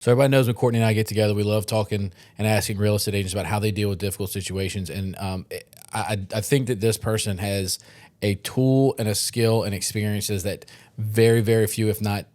So everybody knows when Courtney and I get together, we love talking and asking real estate agents about how they deal with difficult situations. And I think that this person has a tool and a skill and experiences that very, very few, if not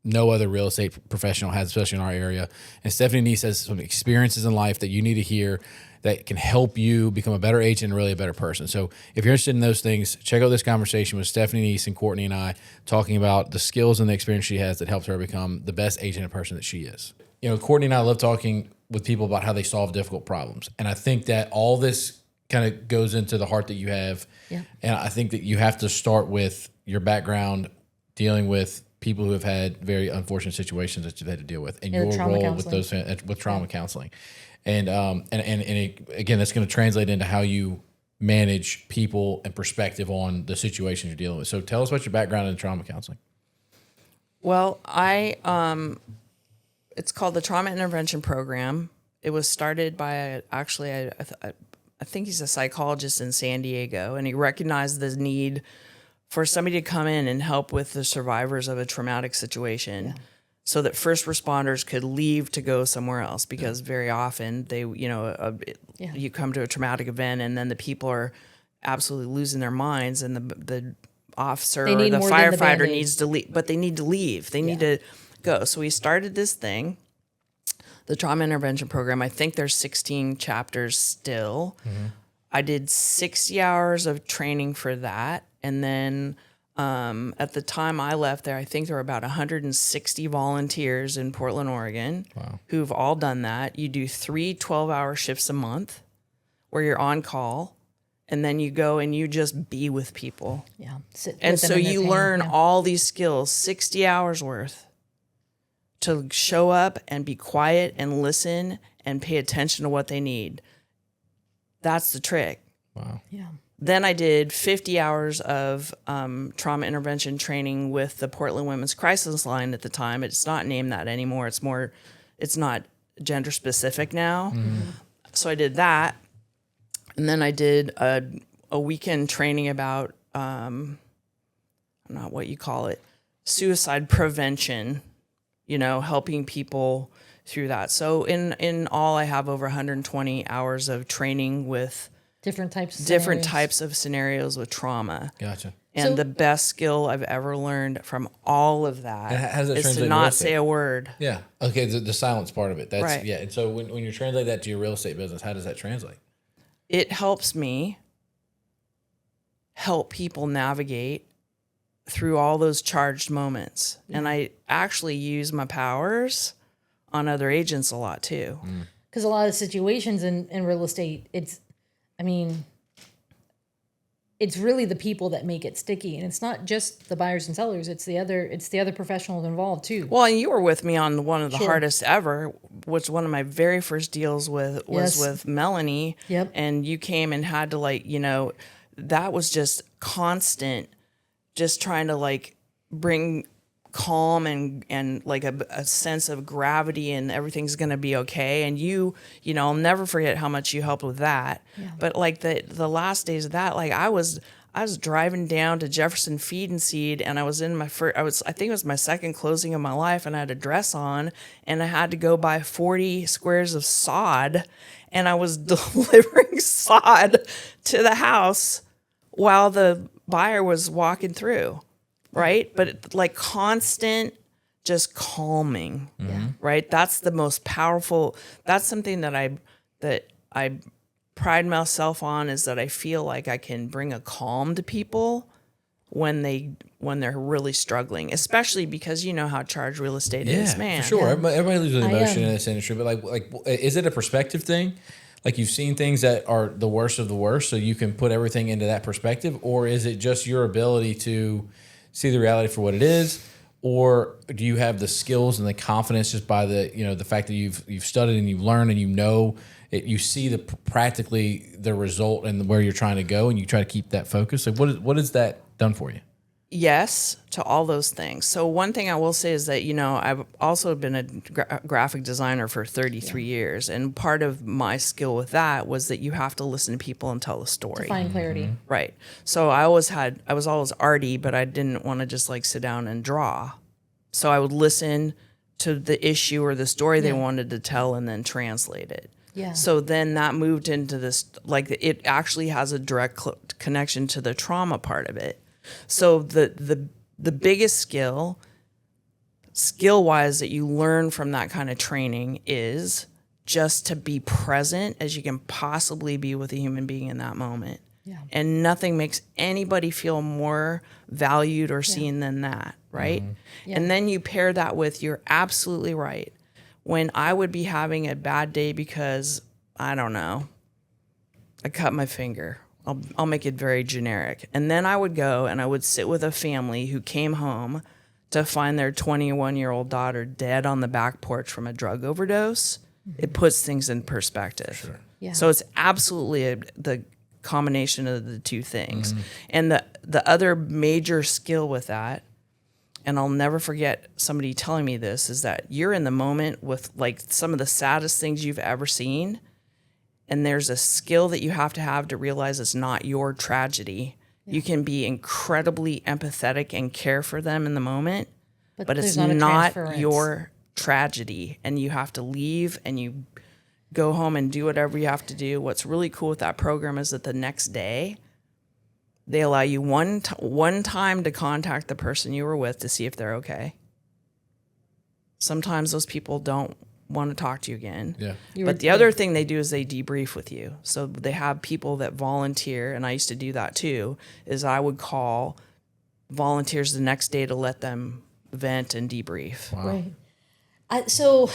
no other real estate professional has, especially in our area. And Stephanie Neece has some experiences in life that you need to hear that can help you become a better agent and really a better person. So if you're interested in those things, check out this conversation with Stephanie Neece and Courtney and I talking about the skills and the experience she has that helps her become the best agent and person that she is. You know, Courtney and I love talking with people about how they solve difficult problems. And I think that all this kind of goes into the heart that you have. Yeah. And I think that you have to start with your background dealing with people who have had very unfortunate situations that you've had to deal with, and your role with those with trauma counseling. And again, that's going to translate into how you manage people and perspective on the situations you're dealing with. So tell us about your background in trauma counseling. Well, it's called the Trauma Intervention Program. It was started by I think he's a psychologist in San Diego, and he recognized the need for somebody to come in and help with the survivors of a traumatic situation, so that first responders could leave to go somewhere else, because very often they, you come to a traumatic event and then the people are absolutely losing their minds, and the officer or the firefighter needs to leave, but they need to leave. They need to go. So we started this thing, the Trauma Intervention Program. I think there's 16 chapters still. Mm-hmm. I did 60 hours of training for that. And then at the time I left there, I think there were about 160 volunteers in Portland, Oregon, who've all done that. You do 3 12-hour shifts a month where you're on call, and then you go and you just be with people. Yeah. And so you learn all these skills, 60 hours worth, to show up and be quiet and listen and pay attention to what they need. That's the trick. Wow. Yeah. Then I did 50 hours of trauma intervention training with the Portland Women's Crisis Line at the time. It's not named that anymore. It's not gender specific now. Mm-hmm. So I did that. And then I did a weekend training about, I'm not what you call it, suicide prevention, helping people through that. So in all, I have over 120 hours of training with different types of scenarios with trauma. Gotcha. And the best skill I've ever learned from all of that is to not say a word. Yeah. Okay. The silence part of it. That's right. Yeah. And so when you translate that to your real estate business, how does that translate? It helps me help people navigate through all those charged moments. Mm. And I actually use my powers on other agents a lot too. Because a lot of situations in real estate, it's really the people that make it sticky, and it's not just the buyers and sellers. It's the other professionals involved too. Well, and you were with me on one of the hardest ever, which one of my very first deals was with Melanie. Yep. And you came and had to that was just constant, just trying to bring calm and like a sense of gravity, and everything's going to be okay. And I'll never forget how much you helped with that. Yeah. But the last days of that, I was driving down to Jefferson Feed and Seed, and I was in I think it was my second closing of my life, and I had a dress on, and I had to go buy 40 squares of sod, and I was delivering sod to the house while the buyer was walking through. Right. But constant, just calming. Mm-hmm. Right. That's the most powerful. That's something that I pride myself on, is that I feel like I can bring a calm to people when they're really struggling, especially because you know how charged real estate is, man. For sure. Yeah. Everybody loses emotion in this industry, but is it a perspective thing? You've seen things that are the worst of the worst, so you can put everything into that perspective, or is it just your ability to see the reality for what it is, or do you have the skills and the confidence just by the fact that you've studied and you've learned and you see practically the result and where you're trying to go, and you try to keep that focus? What has that done for you? Yes to all those things. So one thing I will say is that, I've also been a graphic designer for 33 years. And part of my skill with that was that you have to listen to people and tell a story. To find clarity. Mm-hmm. Right. So I was always arty, but I didn't want to just sit down and draw. So I would listen to the issue or the story they wanted to tell and then translate it. Yeah. So then that moved into this, like it actually has a direct connection to the trauma part of it. So the biggest skill wise that you learn from that kind of training is just to be present as you can possibly be with a human being in that moment. Yeah. And nothing makes anybody feel more valued or seen than that, right? Yeah. And then you pair that with, you're absolutely right. When I would be having a bad day because, I don't know, I cut my finger. I'll make it very generic. And then I would go and I would sit with a family who came home to find their 21-year-old daughter dead on the back porch from a drug overdose. It puts things in perspective. Sure. Yeah. So it's absolutely the combination of the two things. And the other major skill with that, and I'll never forget somebody telling me this, is that you're in the moment with like some of the saddest things you've ever seen. And there's a skill that you have to realize it's not your tragedy. Yeah. You can be incredibly empathetic and care for them in the moment, but it's not your tragedy. And you have to leave and you go home and do whatever you have to do. What's really cool with that program is that the next day, they allow you one time to contact the person you were with to see if they're okay. Sometimes those people don't want to talk to you again. Yeah. But the other thing they do is they debrief with you. So they have people that volunteer, and I used to do that too, is I would call volunteers the next day to let them vent and debrief. Wow. Right. So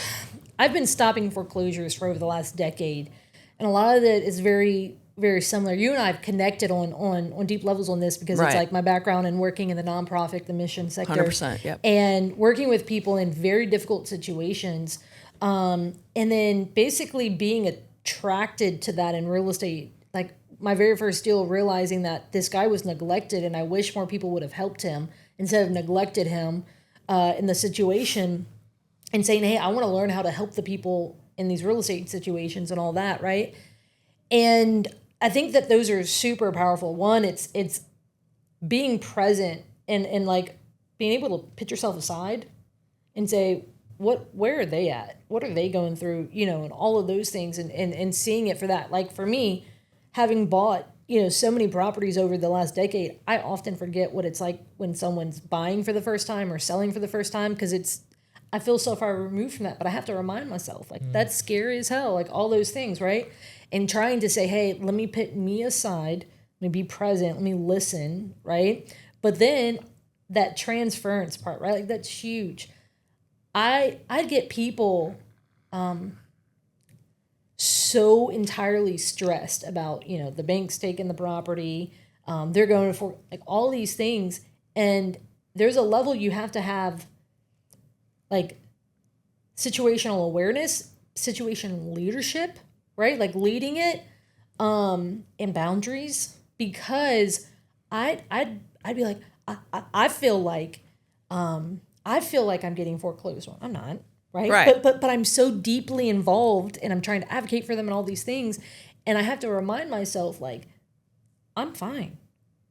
I've been stopping foreclosures for over the last decade, and a lot of it is very, very similar. You and I have connected on deep levels on this because it's like my background in working in the nonprofit, the mission sector. 100%, yep. And working with people in very difficult situations. And then basically being attracted to that in real estate. Like my very first deal, realizing that this guy was neglected and I wish more people would have helped him instead of neglected him in the situation, and saying, hey, I want to learn how to help the people in these real estate situations and all that, right? And I think that those are super powerful. One, it's being present and like being able to put yourself aside and say, where are they at? What are they going through? You know, and all of those things and seeing it for that. Like for me, having bought, you know, so many properties over the last decade, I often forget what it's like when someone's buying for the first time or selling for the first time, because I feel so far removed from that, but I have to remind myself, like, that's scary as hell, like all those things, right? And trying to say, hey, let me put me aside, let me be present, let me listen, right? But then that transference part, right? Like that's huge. I get people so entirely stressed about, you know, the bank's taking the property, they're going for like all these things, and there's a level you have to have, like situational awareness, situational leadership, right? Like leading it, and boundaries, because I'd be like, I feel like I'm getting foreclosed on. I'm not, right? But I'm so deeply involved and I'm trying to advocate for them and all these things. And I have to remind myself, like, I'm fine.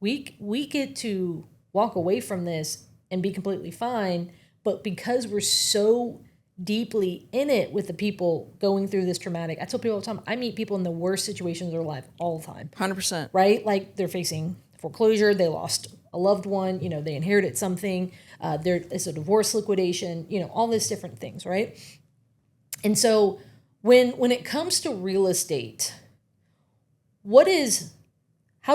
We get to walk away from this and be completely fine. But because we're so deeply in it with the people going through this traumatic, I tell people all the time, I meet people in the worst situations of their life all the time. 100%. Right? Like they're facing foreclosure, they lost a loved one, you know, they inherited something, it's a divorce liquidation, you know, all these different things, right? And so when it comes to real estate, how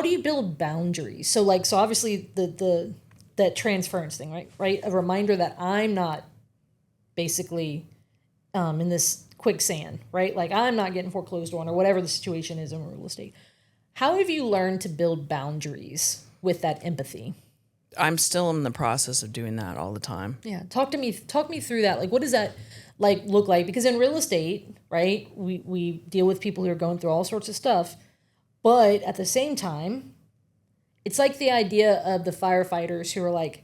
do you build boundaries? So obviously that transference thing, right? A reminder that I'm not basically in this quicksand, right? Like I'm not getting foreclosed on or whatever the situation is in real estate. How have you learned to build boundaries with that empathy? I'm still in the process of doing that all the time. Yeah. Talk me through that. Like, what does that like look like? Because in real estate, right, we deal with people who are going through all sorts of stuff, but at the same time, it's like the idea of the firefighters who are like,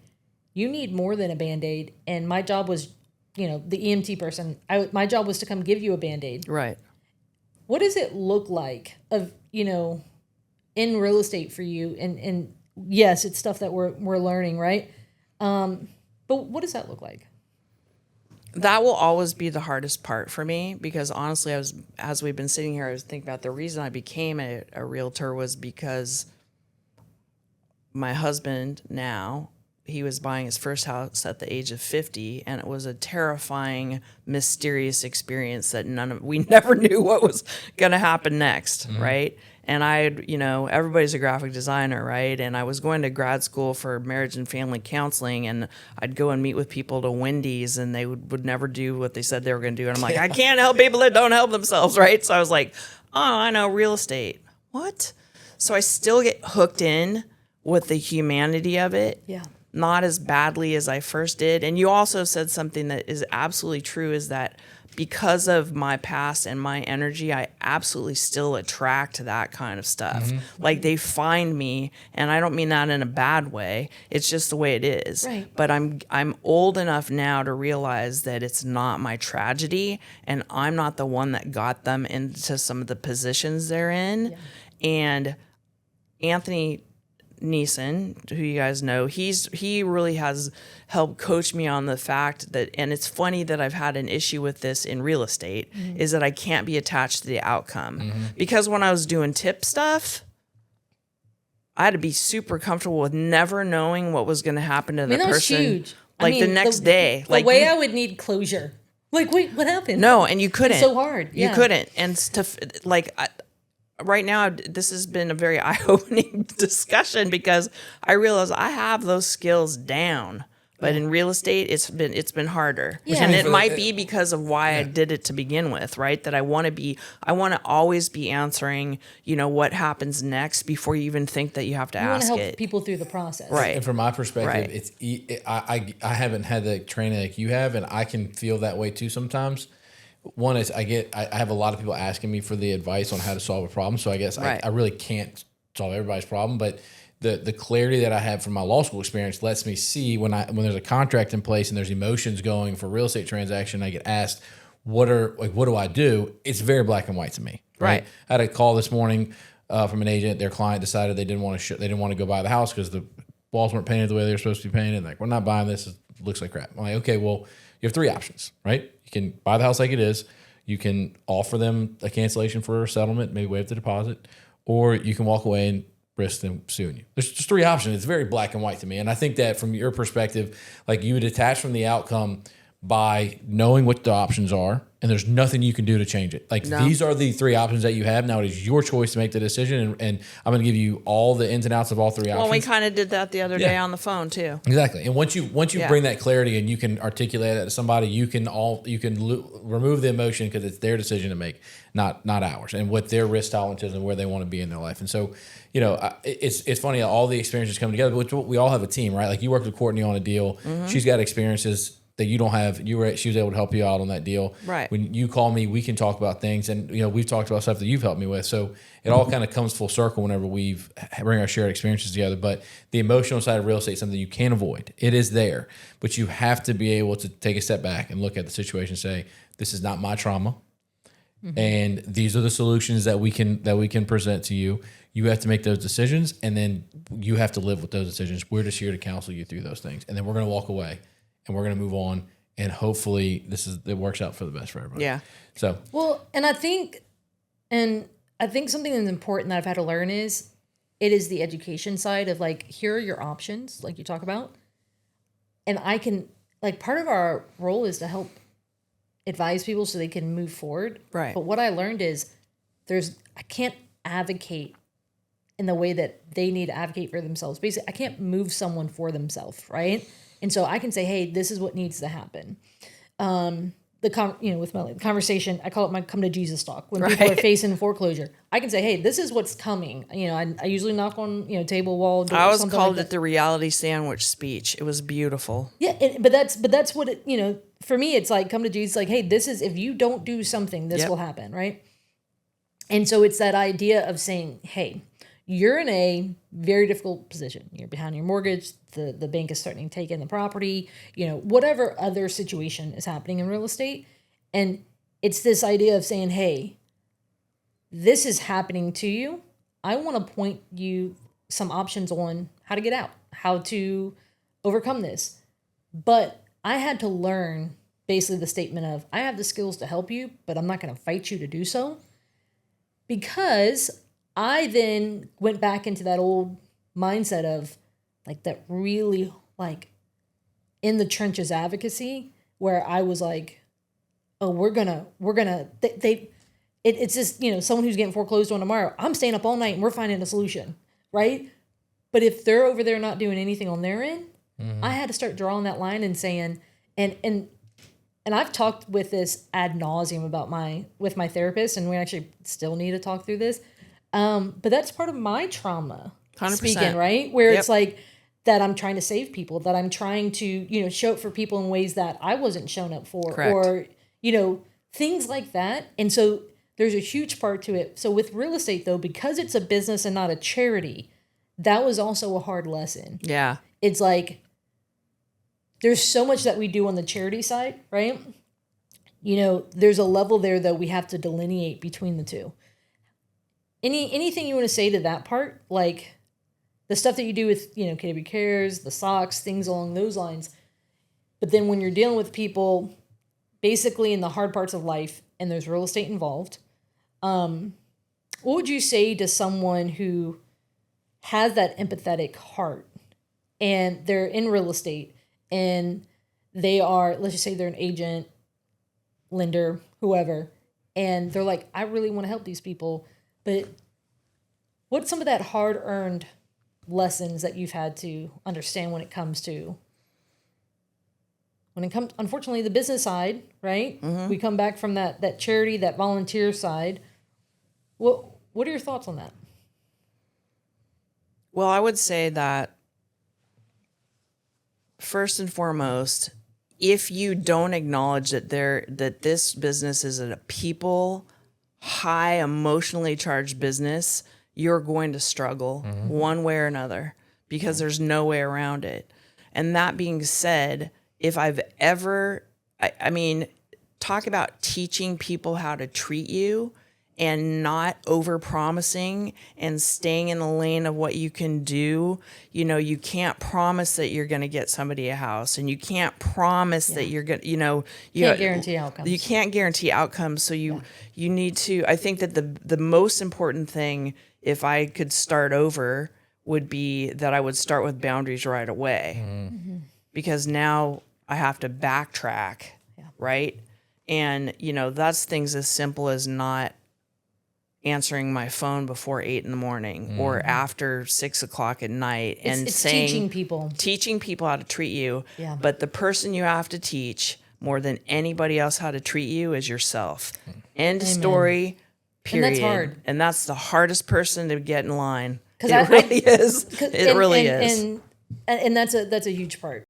you need more than a Band-Aid. And my job was, you know, the EMT person, my job was to come give you a Band-Aid. Right. What does it look like of, you know, in real estate for you? And yes, it's stuff that we're learning, right? But what does that look like? That will always be the hardest part for me because honestly, as we've been sitting here, I was thinking about the reason I became a realtor was because my husband now, he was buying his first house at the age of 50, and it was a terrifying, mysterious experience that we never knew what was going to happen next, right? And everybody's a graphic designer, right? And I was going to grad school for marriage and family counseling, and I'd go and meet with people to Wendy's, and they would never do what they said they were going to do. And I'm like, I can't help people that don't help themselves, right? So I was like, oh, I know real estate. What? So I still get hooked in with the humanity of it. Yeah. Not as badly as I first did. And you also said something that is absolutely true is that because of my past and my energy, I absolutely still attract that kind of stuff. Like they find me, and I don't mean that in a bad way. It's just the way it is. Right. But I'm old enough now to realize that it's not my tragedy, and I'm not the one that got them into some of the positions they're in. Yeah. And Anthony Neece, who you guys know, he really has helped coach me on the fact that, and it's funny that I've had an issue with this in real estate, is that I can't be attached to the outcome. Because when I was doing tip stuff, I had to be super comfortable with never knowing what was going to happen to the that was person. huge. Like the next day. The way I would need closure. Like, wait, what happened? No, and you couldn't. It's so hard. Yeah. You couldn't. And right now, this has been a very eye-opening discussion because I realize I have those skills down, but in real estate, it's been harder. Yeah. And it might be because of why I did it to begin with, right? That I want to always be answering, what happens next before you even think that you have to You want ask to help it. people through the process. Right. And from my perspective, Right. I haven't had the training like you have, and I can feel that way too sometimes. One is I have a lot of people asking me for the advice on how to solve a problem. So I guess Right. I really can't solve everybody's problem, but the clarity that I have from my law school experience lets me see when there's a contract in place and there's emotions going for a real estate transaction, I get asked, what do I do? It's very black and white to me. Right. I had a call this morning from an agent. Their client decided they didn't want to go buy the house because the walls weren't painted the way they were supposed to be painted. Like, we're not buying this. It looks like crap. I'm like, okay, well, you have three options, right? You can buy the house like it is. You can offer them a cancellation for a settlement, maybe waive the deposit, or you can walk away and risk them suing you. There's just three options. It's very black and white to me. And I think that from your perspective, like you would detach from the outcome by knowing what the options are, and there's nothing you can do to change it. Like these are the three options that you have. Now it is your choice to make the decision, and I'm going to give you all the ins and outs of all three options. Well, we kind of did that the other day on the phone too. Exactly. And once you bring that clarity and you can articulate that to somebody, you can remove the emotion because it's their decision to make, not ours, and what their risk tolerance is and where they want to be in their life. And so, it's funny how all the experiences come together. But we all have a team, right? Like you worked with Courtney on a deal. She's got experiences that you don't have. She was able to help you out on that deal. Right. When you call me, we can talk about things, and we've talked about stuff that you've helped me with. So it all kind of comes full circle whenever we bring our shared experiences together. But the emotional side of real estate is something you can't avoid. It is there, but you have to be able to take a step back and look at the situation and say, this is not my trauma, and these are the solutions that we can present to you. You have to make those decisions, and then you have to live with those decisions. We're just here to counsel you through those things, and then we're going to walk away. And we're going to move on, and hopefully it works out for the best for everybody. Yeah. So and I think something that's important that I've had to learn is it is the education side of like, here are your options, like you talk about, and I can part of our role is to help advise people so they can move forward. Right. But what I learned is I can't advocate in the way that they need to advocate for themselves. Basically, I can't move someone for themselves, right? And so I can say, hey, this is what needs to happen. With my conversation, I call it my come to Jesus talk. When people are facing foreclosure, I can say, hey, this is what's coming. I usually knock on, table, wall, door. I always called it the reality sandwich speech. It was beautiful. Yeah, but that's what it, for me, it's like, come to Jesus, like, hey, this is, if you don't do something, this will happen, right? And so it's that idea of saying, hey, you're in a very difficult position. You're behind your mortgage. The bank is starting to take in the property, whatever other situation is happening in real estate. And it's this idea of saying, hey, this is happening to you. I want to point you some options on how to get out, how to overcome this. But I had to learn basically the statement of, I have the skills to help you, but I'm not going to fight you to do so. Because I then went back into that old mindset of like that really like in the trenches advocacy where I was like, oh, it's just, someone who's getting foreclosed on tomorrow. I'm staying up all night and we're finding a solution, right? But if they're over there not doing anything on their end, I had to start drawing that line and saying, and I've talked with this ad nauseum with my therapist, and we actually still need to talk through this. But that's part of my trauma 100%. speaking, right? Where it's like that I'm trying to save people, that I'm trying to, show up for people in ways that I wasn't shown up for. Correct. Or, things like that. And so there's a huge part to it. So with real estate though, because it's a business and not a charity, that was also a hard lesson. Yeah. It's like, there's so much that we do on the charity side, right? There's a level there that we have to delineate between the two. Anything you want to say to that part? Like the stuff that you do with, KW Cares, the socks, things along those lines. But then when you're dealing with people basically in the hard parts of life and there's real estate involved, what would you say to someone who has that empathetic heart and they're in real estate and they are, let's just say they're an agent, lender, whoever, and they're like, I really want to help these people, but what's some of that hard-earned lessons that you've had to understand when it comes, unfortunately, the business side, right? Mm-hmm. We come back from that charity, that volunteer side. What are your thoughts on that? Well, I would say that first and foremost, if you don't acknowledge that this business is a people, high emotionally charged business, you're going to struggle one way or another because there's no way around it. And that being said, if I've ever, I mean, talk about teaching people how to treat you and not over promising and staying in the lane of what you can do. You can't promise that you're going to get somebody a house, and you can't promise that you're going to, you can't guarantee outcomes. You can't guarantee outcomes. So you need to, I think that the most important thing, if I could start over, would be that I would start with boundaries right away. Mm-hmm. Because now I have to backtrack, right? And, that's things as simple as not answering my phone before 8 a.m. or after 6 o'clock at night, and it's saying, teaching people how to treat you. Yeah. But the person you have to teach more than anybody else how to treat you is yourself. End of story. Period. And that's hard. And that's the hardest person to get in line. It really is. And that's a huge part.